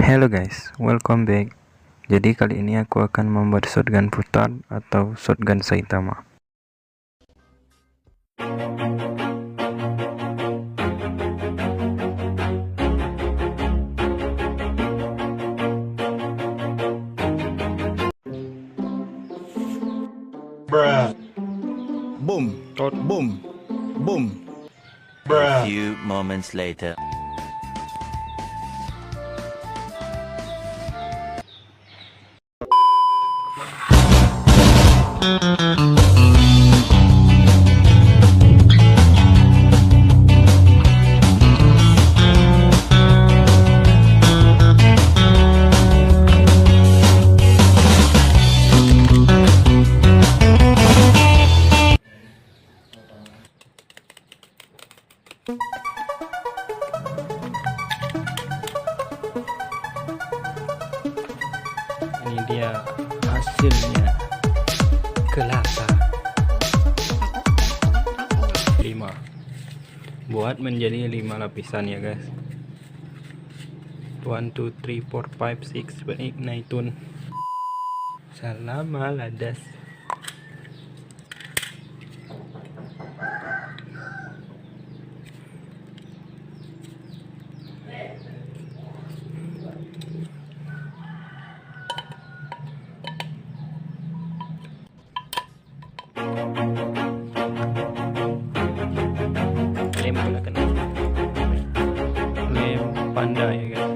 Hello guys, welcome back. Jadi kali ini aku akan membuat shotgun putar atau shotgun Saitama. Bruh. Boom, boom, boom. Bruh. A few moments later. Ini dia hasilnya. Kelapa 5. Buat menjadi 5 lapisan ya guys. 1 2 3 4 5 6 Ignition. Salam aladas. Lem gunakan lem panda ya guys.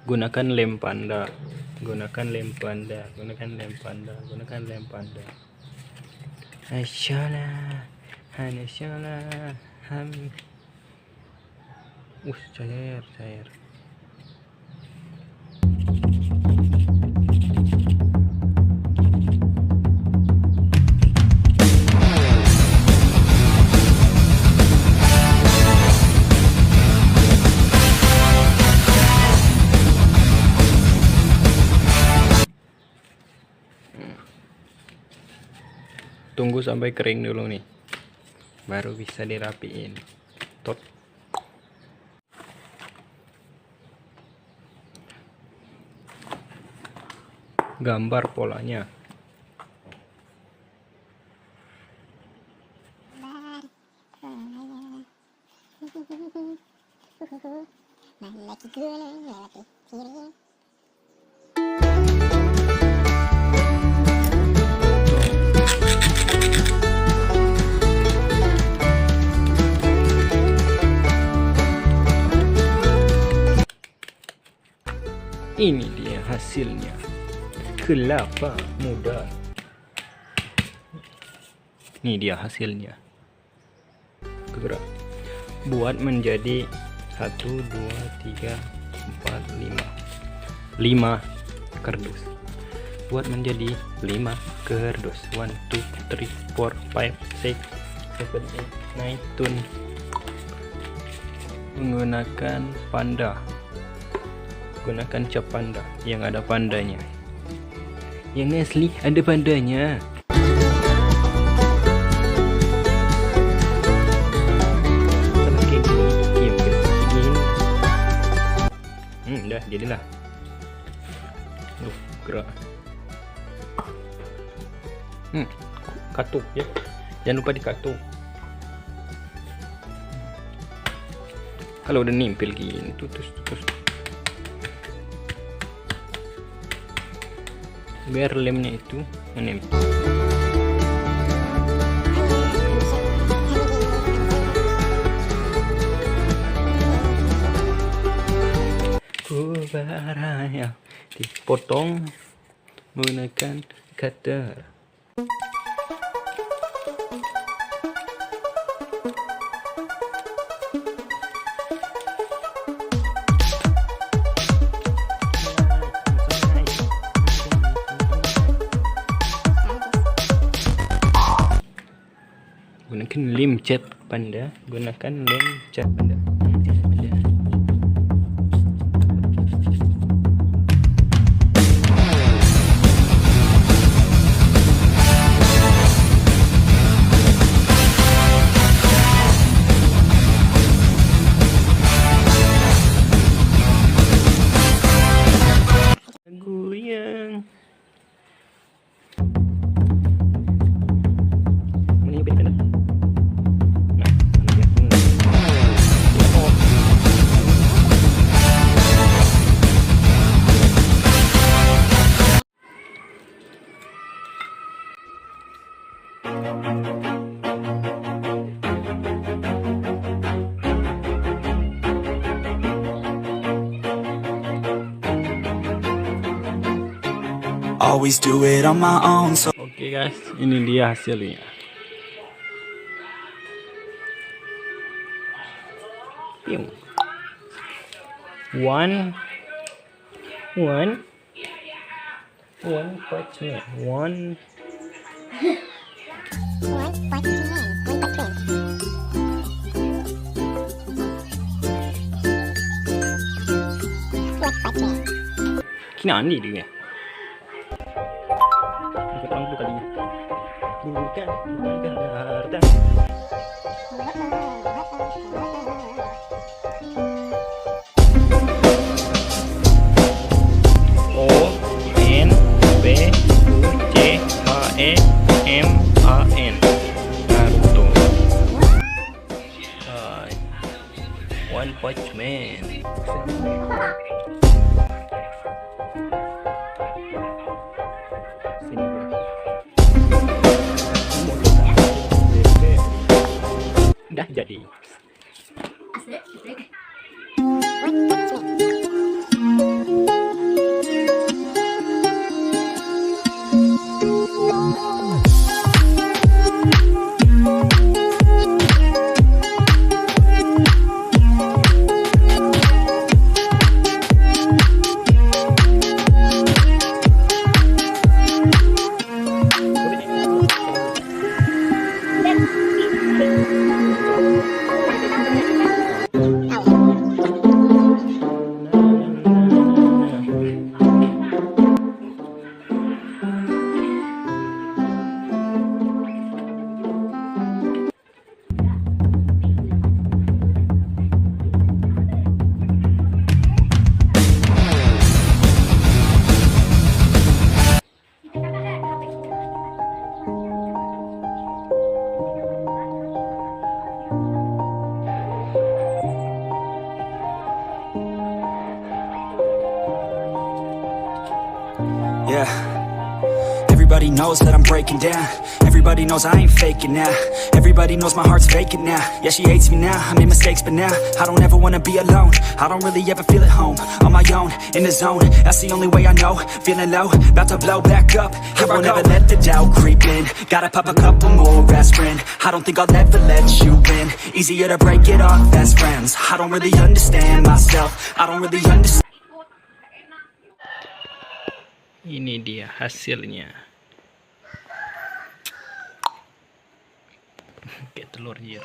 Gunakan lem panda. Gunakan lem panda. Gunakan lem panda. Gunakan lem panda. Asyala. Asyala. Cair. Tunggu sampai kering dulu nih, baru bisa dirapiin. Tot. Gambar polanya. Lagi guling, lagi kiri. Ini dia hasilnya. Kelapa muda. Ini dia hasilnya. Gerak. Buat menjadi 1 2 3 4 5 kardus. Buat menjadi 5 kardus. 1 2 3 4 5 6 7 8 9 menggunakan panda. Gunakan cap panda yang ada pandanya. Yang asli ada pandanya. Kalau kayak gini, gini. Udah jadilah. Gerak. Katuk ya. Jangan lupa dikatuk. Kalau udah nimpil gini, tutus. Biar lemnya itu menempel. Kubaraya dipotong menggunakan cutter. Gunakan lem cat panda. Gunakan lem cat panda. always do it on my own. So Oke guys, ini dia hasilnya. Piung. One Punch Man. One Punch Man. Kinani dia. Bukan dulu kali. Bukan Jakarta. O N B U C H E M A N. Naruto. One Punch Man. Sini bro. Udah jadi. yeah, everybody knows that I'm breaking down. Everybody knows I ain't faking now. Everybody knows my heart's faking now. Yeah, she hates me now, I made mistakes but now I don't ever wanna be alone. I don't really ever feel at home. On my own, in the zone, that's the only way I know. Feeling low, about to blow back up. I won't ever let the doubt creep in. Gotta pop a couple more aspirin. I don't think I'll ever let you in. Easier to break it off best friends. I don't really understand myself. I don't really understand. Ini dia hasilnya. Kayak telur jir.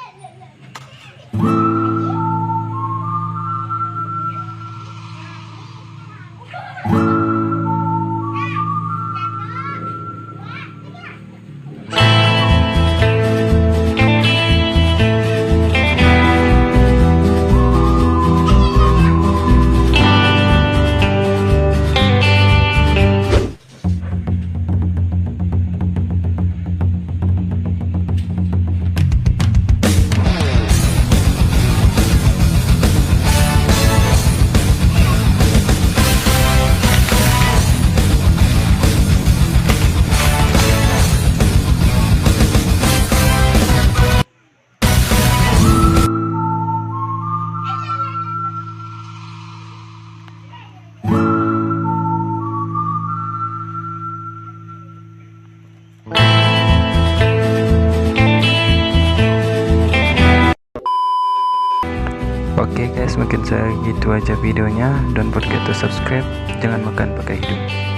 Oke guys, mungkin segitu aja videonya. Don't forget to subscribe. Jangan makan pakai hidung.